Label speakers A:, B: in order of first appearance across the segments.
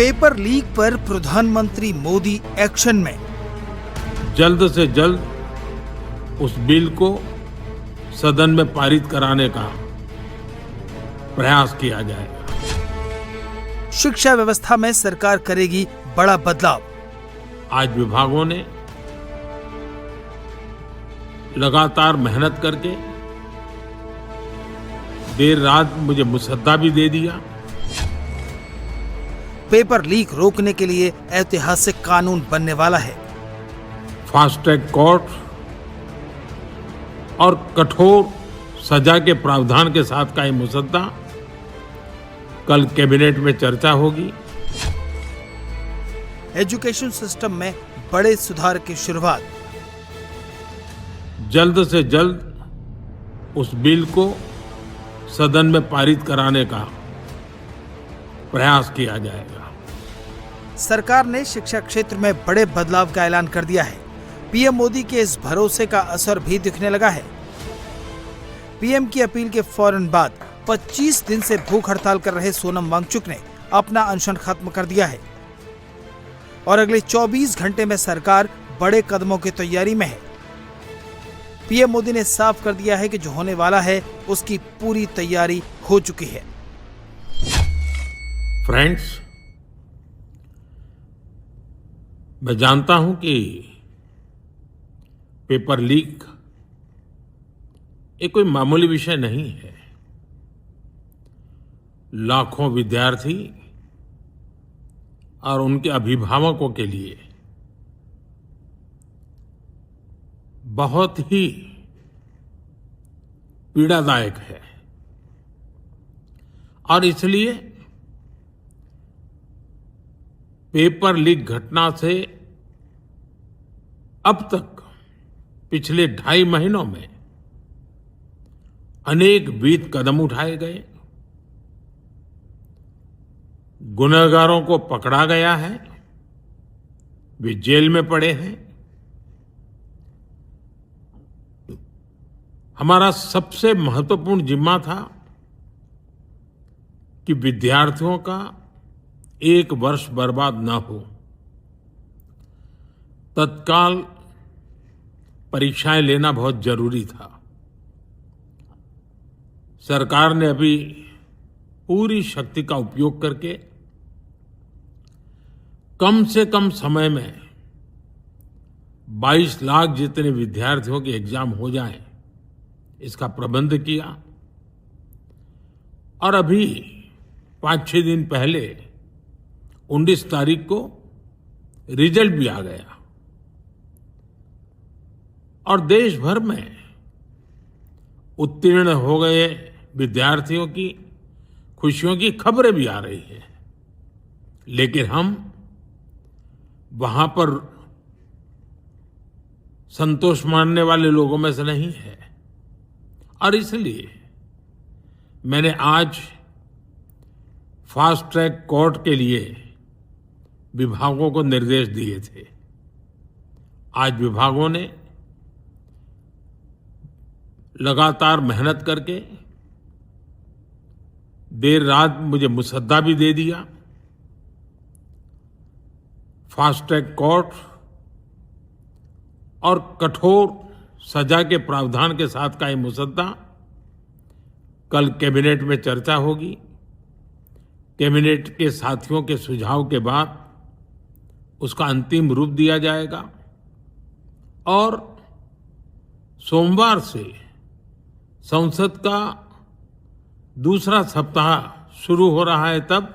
A: Paper leak पर प्रधानमंत्री Modi action में।
B: जल्द से जल्द उस बिल को सदन में पारित कराने का प्रयास किया जाएगा।
A: शिक्षा व्यवस्था में सरकार करेगी बड़ा बदलाव।
B: आज विभागों ने लगातार मेहनत करके देर रात मुझे मुसद्दा भी दे दिया।
A: पेपर लीक रोकने के लिए ऐतिहासिक कानून बनने वाला है।
B: फास्ट ट्रैक कोर्ट और कठोर सजा के प्रावधान के साथ का ये मुसद्दा कल कैबिनेट में चर्चा होगी।
A: एजुकेशन सिस्टम में बड़े सुधार की शुरुआत।
B: जल्द से जल्द उस बिल को सदन में पारित कराने का प्रयास किया जाएगा।
A: सरकार ने शिक्षा क्षेत्र में बड़े बदलाव का ऐलान कर दिया है। पीएम मोदी के इस भरोसे का असर भी दिखने लगा है। पीएम की अपील के फौरन बाद 25 दिन से भूख हड़ताल कर रहे सोनम वांगचुक ने अपना अनशन खत्म कर दिया है और अगले 24 घंटे में सरकार बड़े कदमों की तैयारी में है। पीएम मोदी ने साफ कर दिया है कि जो होने वाला है उसकी पूरी तैयारी हो चुकी है।
B: फ्रेंड्स, मैं जानता हूं कि पेपर लीक एक कोई मामूली विषय नहीं है। लाखों विद्यार्थी और उनके अभिभावकों के लिए बहुत ही पीड़ादायक है और इसलिए पेपर लीक घटना से अब तक पिछले 2.5 महीनों में अनेक विध कदम उठाए गए। गुनहगारों को पकड़ा गया है, वे जेल में पड़े हैं। हमारा सबसे महत्वपूर्ण जिम्मा था कि विद्यार्थियों का 1 वर्ष बर्बाद न हो। तत्काल परीक्षाएं लेना बहुत जरूरी था। सरकार ने अभी पूरी शक्ति का उपयोग करके कम से कम समय में 22 लाख जितने विद्यार्थियों के एग्जाम हो जाएं, इसका प्रबंध किया। और अभी 5-6 दिन पहले 19 तारीख को रिजल्ट भी आ गया और देश भर में उत्तीर्ण हो गए विद्यार्थियों की खुशियों की खबरें भी आ रही हैं। लेकिन हम वहां पर संतोष मानने वाले लोगों में से नहीं है और इसलिए मैंने आज फास्ट ट्रैक कोर्ट के लिए विभागों को निर्देश दिए थे। आज विभागों ने लगातार मेहनत करके देर रात मुझे मुसद्दा भी दे दिया। फास्ट ट्रैक कोर्ट और कठोर सजा के प्रावधान के साथ का ये मुसद्दा कल कैबिनेट में चर्चा होगी। कैबिनेट के साथियों के सुझाव के बाद उसका अंतिम रूप दिया जाएगा और सोमवार से संसद का दूसरा सप्ताह शुरू हो रहा है। तब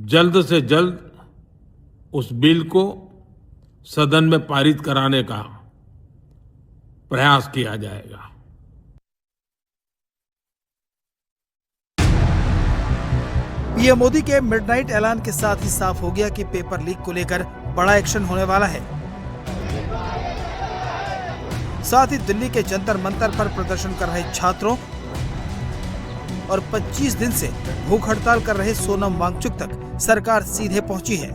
B: जल्द से जल्द उस बिल को सदन में पारित कराने का प्रयास किया जाएगा।
A: पीएम मोदी के मिडनाइट ऐलान के साथ ही साफ हो गया कि पेपर लीक को लेकर बड़ा एक्शन होने वाला है। साथ ही दिल्ली के जंतर मंतर पर प्रदर्शन कर रहे छात्रों और 25 दिन से भूख हड़ताल कर रहे सोनम वांगचुक तक सरकार सीधे पहुंची है।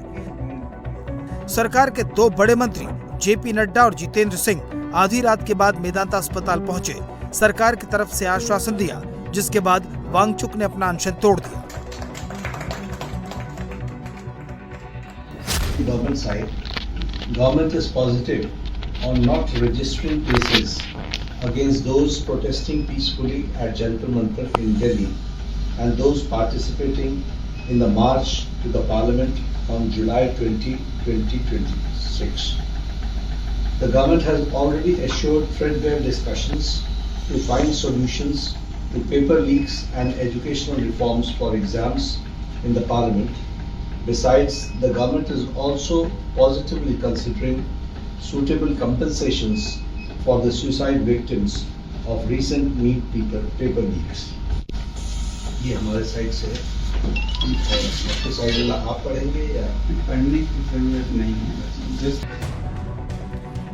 A: सरकार के 2 बड़े मंत्री जेपी नड्डा और जितेंद्र सिंह आधी रात के बाद मेदांता अस्पताल पहुंचे, सरकार की तरफ से आश्वासन दिया, जिसके बाद वांगचुक ने अपना अनशन तोड़ दिया।
C: government side, government is positive on not registering cases against those protesting peacefully at Jantar Mantar in Delhi and those participating in the march to the Parliament on July 20, 2026. The government has already assured threadbare discussions to find solutions to paper leaks and educational reforms for exams in the Parliament. Besides, the government is also positively considering suitable compensations for the suicide victims of recent NEET paper leaks. ये हमारे side से आपके side वाला आप पढ़ेंगे या
D: पढ़ने की जरूरत नहीं है। जस्ट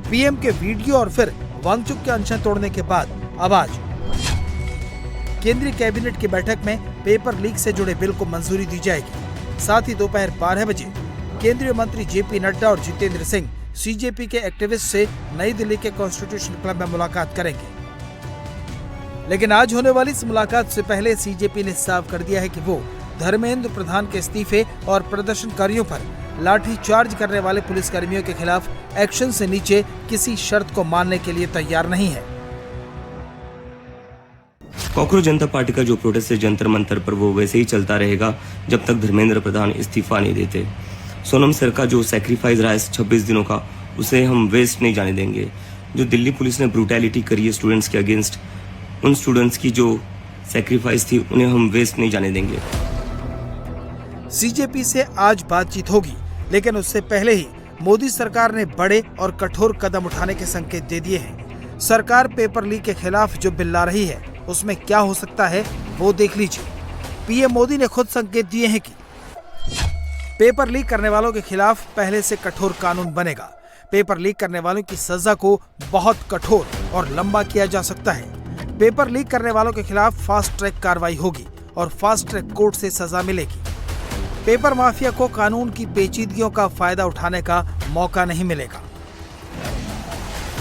A: पीएम के वीडियो और फिर वांगचुक के अनशन तोड़ने के बाद अब आज केंद्रीय कैबिनेट की बैठक में पेपर लीक से जुड़े बिल को मंजूरी दी जाएगी। साथ ही दोपहर 12 बजे केंद्रीय मंत्री जेपी नड्डा और जितेंद्र सिंह सीजेपी के एक्टिविस्ट से नई दिल्ली के कॉन्स्टिट्यूशन क्लब में मुलाकात करेंगे। लेकिन आज होने वाली इस मुलाकात से पहले सीजेपी ने साफ कर दिया है कि वो धर्मेंद्र प्रधान के इस्तीफे और प्रदर्शनकारियों पर लाठी चार्ज करने वाले पुलिसकर्मियों के खिलाफ एक्शन से नीचे किसी शर्त को मानने के लिए तैयार नहीं है।
E: कॉकरोच जनता पार्टी का जो प्रोटेस्ट है जंतर मंतर पर वो वैसे ही चलता रहेगा जब तक धर्मेंद्र प्रधान इस्तीफा नहीं देते। सोनम सर का जो सैक्रिफाइस रहा है 26 दिनों का, उसे हम वेस्ट नहीं जाने देंगे। जो दिल्ली पुलिस ने ब्रूटैलिटी करी है स्टूडेंट्स के अगेंस्ट, उन स्टूडेंट्स की जो सैक्रिफाइस थी उन्हें हम वेस्ट नहीं जाने देंगे।
A: सीजेपी से आज बातचीत होगी, लेकिन उससे पहले ही मोदी सरकार ने बड़े और कठोर कदम उठाने के संकेत दे दिए हैं। सरकार पेपर लीक के खिलाफ जो बिल ला रही है उसमें क्या हो सकता है वो देख लीजिए। पीएम मोदी ने खुद संकेत दिए हैं कि पेपर लीक करने वालों के खिलाफ पहले से कठोर कानून बनेगा। पेपर लीक करने वालों की सजा को बहुत कठोर और लंबा किया जा सकता है। पेपर लीक करने वालों के खिलाफ फास्ट ट्रैक कार्रवाई होगी और फास्ट ट्रैक कोर्ट से सजा मिलेगी। पेपर माफिया को कानून की पेचीदगियों का फायदा उठाने का मौका नहीं मिलेगा।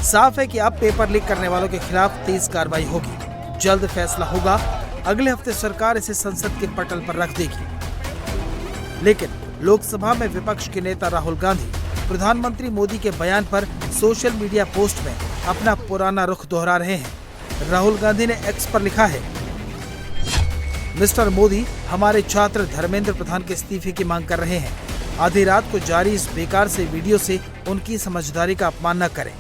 A: साफ है कि अब पेपर लीक करने वालों के खिलाफ तेज कार्रवाई होगी। जल्द फैसला होगा। अगले हफ्ते सरकार इसे संसद के पटल पर रख देगी। लेकिन लोकसभा में विपक्ष के नेता राहुल गांधी प्रधानमंत्री मोदी के बयान पर सोशल मीडिया पोस्ट में अपना पुराना रुख दोहरा रहे हैं। राहुल गांधी ने एक्स पर लिखा है, मिस्टर मोदी हमारे छात्र धर्मेंद्र प्रधान के इस्तीफे की मांग कर रहे हैं। आधी रात को जारी इस बेकार से वीडियो से उनकी समझदारी का अपमान न करें।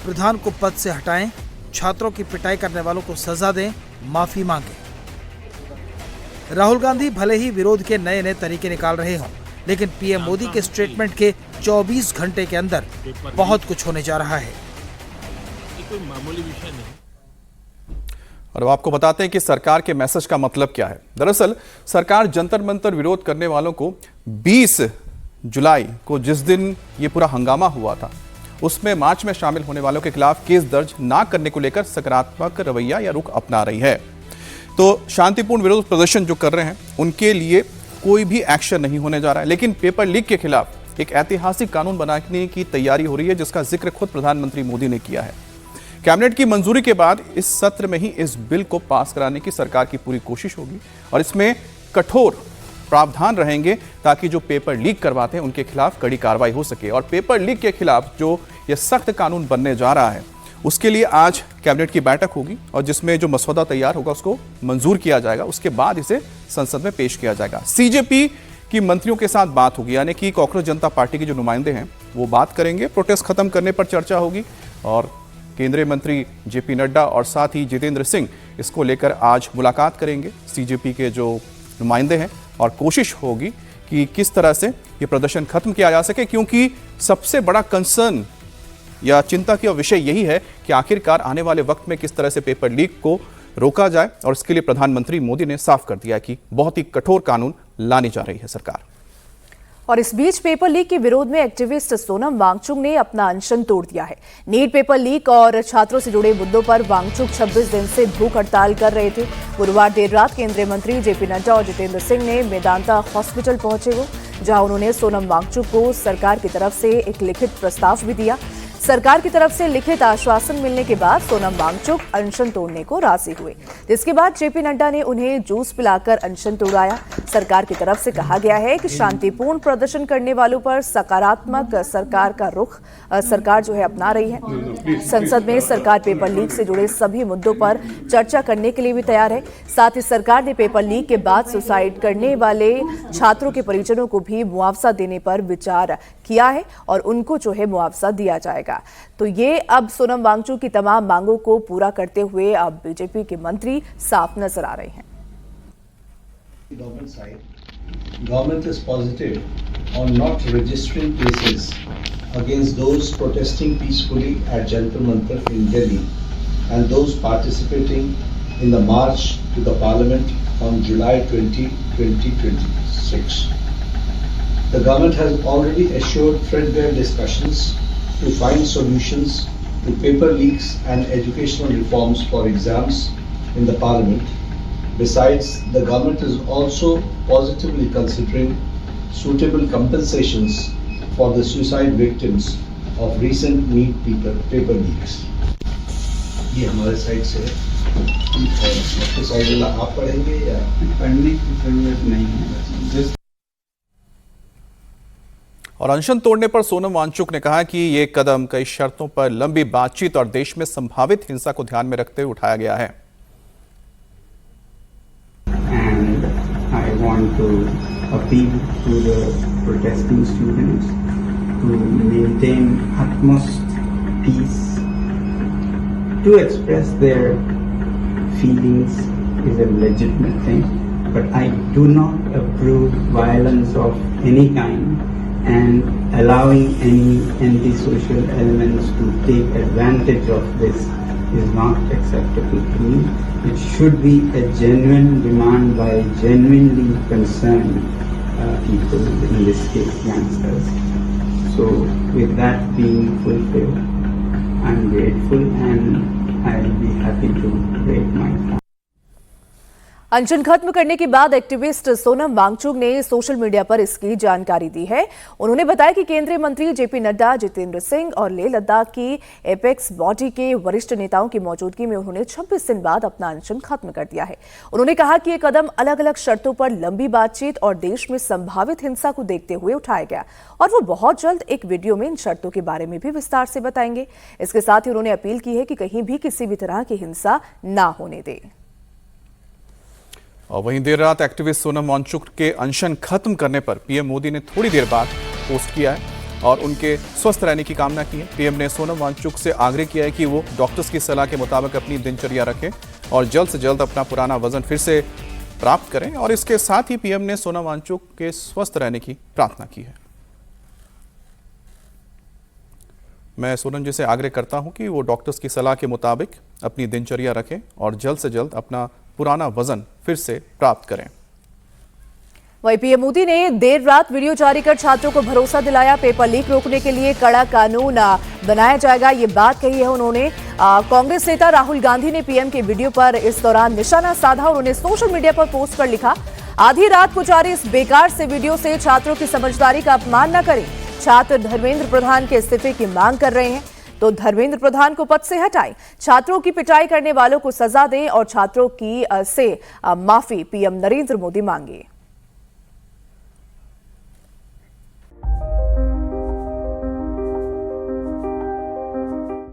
A: प्रधान को पद से हटाएं, छात्रों की पिटाई करने वालों को सजा दें, माफी मांगें। राहुल गांधी भले ही विरोध के नए नए तरीके निकाल रहे हों, लेकिन पीएम मोदी के स्टेटमेंट के 24 घंटे के अंदर बहुत कुछ होने जा रहा है।
B: कोई मामूली विषय नहीं।
F: और अब आपको बताते हैं कि सरकार के मैसेज का मतलब क्या है। दरअसल सरकार जंतर मंतर विरोध करने वालों को 20 जुलाई को जिस दिन ये पूरा हंगामा हुआ था, उसमें मार्च में शामिल होने वालों के खिलाफ केस दर्ज ना करने को लेकर सकारात्मक रवैया या रुख अपना रही है। तो शांतिपूर्ण विरोध प्रदर्शन जो कर रहे हैं उनके लिए कोई भी एक्शन नहीं होने जा रहा है, लेकिन पेपर लीक के खिलाफ एक ऐतिहासिक कानून बनाने की तैयारी हो रही है, जिसका जिक्र खुद प्रधानमंत्री मोदी ने किया है। कैबिनेट की मंजूरी के बाद इस सत्र में ही इस बिल को पास कराने की सरकार की पूरी कोशिश होगी और इसमें कठोर प्रावधान रहेंगे ताकि जो पेपर लीक करवाते हैं उनके खिलाफ कड़ी कार्रवाई हो सके। और पेपर लीक के खिलाफ जो ये सख्त कानून बनने जा रहा है उसके लिए आज कैबिनेट की बैठक होगी और जिसमें जो मसौदा तैयार होगा उसको मंजूर किया जाएगा। उसके बाद इसे संसद में पेश किया जाएगा। सीजेपी की मंत्रियों के साथ बात होगी, यानी कि कॉकरोच जनता पार्टी के जो नुमाइंदे हैं वो बात करेंगे। प्रोटेस्ट खत्म करने पर चर्चा होगी और केंद्रीय मंत्री जेपी नड्डा और साथ ही जितेंद्र सिंह इसको लेकर आज मुलाकात करेंगे सीजेपी के जो नुमाइंदे हैं और कोशिश होगी कि किस तरह से ये प्रदर्शन खत्म किया जा सके, क्योंकि सबसे बड़ा कंसर्न या चिंता का विषय यही है कि आखिरकार आने वाले वक्त में किस तरह से पेपर लीक को रोका जाए। और इसके लिए प्रधानमंत्री मोदी ने साफ कर दिया कि बहुत ही कठोर कानून लाने जा रही है सरकार।
G: और इस बीच पेपर लीक के विरोध में एक्टिविस्ट सोनम वांगचुक ने अपना अनशन तोड़ दिया है। नीट पेपर लीक और छात्रों से जुड़े मुद्दों पर वांगचुक 26 दिन से भूख हड़ताल कर रहे थे। गुरुवार देर रात केंद्रीय मंत्री जेपी नड्डा और जितेंद्र सिंह ने मेदांता हॉस्पिटल पहुंचे, जहां उन्होंने सोनम वांगचुक को सरकार की तरफ से एक लिखित प्रस्ताव भी दिया। सरकार की तरफ से लिखित आश्वासन मिलने के बाद सोनम वांगचुक अनशन तोड़ने को राजी हुए, जिसके बाद जेपी नड्डा ने उन्हें जूस पिलाकर अनशन तोड़ाया। सरकार की तरफ से कहा गया है कि शांतिपूर्ण प्रदर्शन करने वालों पर सकारात्मक सरकार जो है अपना रही है। संसद में सरकार पेपर लीक से जुड़े सभी मुद्दों पर चर्चा करने के लिए भी तैयार है। साथ ही सरकार ने पेपर लीक के बाद सुसाइड करने वाले छात्रों के परिजनों को भी मुआवजा देने पर विचार किया है और उनको जो है मुआवजा दिया जाएगा। तो ये अब सोनम वांगचुक की तमाम मांगों को पूरा करते हुए अब बीजेपी के मंत्री साफ नजर आ रहे हैं।
C: Government side, government is positive on not registering cases against those protesting peacefully at Jantar Mantar in Delhi and those participating in the march to the Parliament on July 20, 2026. The government has already assured threadbare discussions to find solutions to paper leaks and educational reforms for exams in the Parliament. Besides, the government is also positively considering suitable compensations for the suicide victims of recent NEET paper leaks. ये हमारे side से है। आपके side वाला आप पढ़ेंगे या
D: पढ़ने की जरूरत नहीं है। जिस
F: और अनशन तोड़ने पर सोनम वांगचुक ने कहा कि ये कदम कई शर्तों पर लंबी बातचीत और देश में संभावित हिंसा को ध्यान में रखते हुए उठाया गया है।
D: And I want to appeal to the protesting students to maintain utmost peace. To express their feelings is a legitimate thing, but I do not approve violence of any kind, and allowing any antisocial elements to take advantage of this is not acceptable to me. It should be a genuine demand by genuinely concerned people, in this case youngsters. So with that being fulfilled, I'm grateful and I'll be happy to break my fast.
G: अनशन खत्म करने के बाद activist Sonam Wangchuck ने social media पर इसकी जानकारी दी है। उन्होंने बताया कि केंद्रीय मंत्री जेपी नड्डा, जितेंद्र सिंह और लेह लद्दाख की एपेक्स बॉडी के वरिष्ठ नेताओं की मौजूदगी में उन्होंने 26 दिन बाद अपना अनशन खत्म कर दिया है। उन्होंने कहा कि यह कदम अलग अलग शर्तों पर लंबी बातचीत और देश में संभावित हिंसा को देखते हुए उठाया गया और वो बहुत जल्द एक वीडियो में इन शर्तों के बारे में भी विस्तार से बताएंगे। इसके साथ ही उन्होंने अपील की है कि कहीं भी किसी भी तरह की हिंसा ना होने दें।
F: और वहीं देर रात एक्टिविस्ट सोनम वांगचुक के अनशन खत्म करने पर पीएम मोदी ने थोड़ी देर बाद पोस्ट किया है और उनके स्वस्थ रहने की कामना की है। पीएम ने सोनम वांगचुक से आग्रह किया है कि वो डॉक्टर्स की सलाह के मुताबिक अपनी दिनचर्या रखें और जल्द से जल्द अपना पुराना वजन फिर से प्राप्त करें। और इसके साथ ही पीएम ने सोनम वांगचुक के स्वस्थ रहने की प्रार्थना की है। मैं सोनम जी से आग्रह करता हूं कि वो डॉक्टर्स की सलाह के मुताबिक अपनी दिनचर्या रखें और जल्द से जल्द अपना पुराना वजन फिर से प्राप्त करें।
G: वहीं पीएम मोदी ने देर रात वीडियो जारी कर छात्रों को भरोसा दिलाया, पेपर लीक रोकने के लिए कड़ा कानून बनाया जाएगा। ये बात कही है उन्होंने। कांग्रेस नेता राहुल गांधी ने पीएम के वीडियो पर इस दौरान निशाना साधा और उन्हें सोशल मीडिया पर पोस्ट कर लिखा, आधी रात को जारी इस बेकार से वीडियो से छात्रों की समझदारी का अपमान न करें। छात्र धर्मेंद्र प्रधान के इस्तीफे की मांग कर रहे हैं तो धर्मेंद्र प्रधान को पद से हटाएं, छात्रों की पिटाई करने वालों को सजा दें और छात्रों की से माफी पीएम नरेंद्र मोदी मांगे।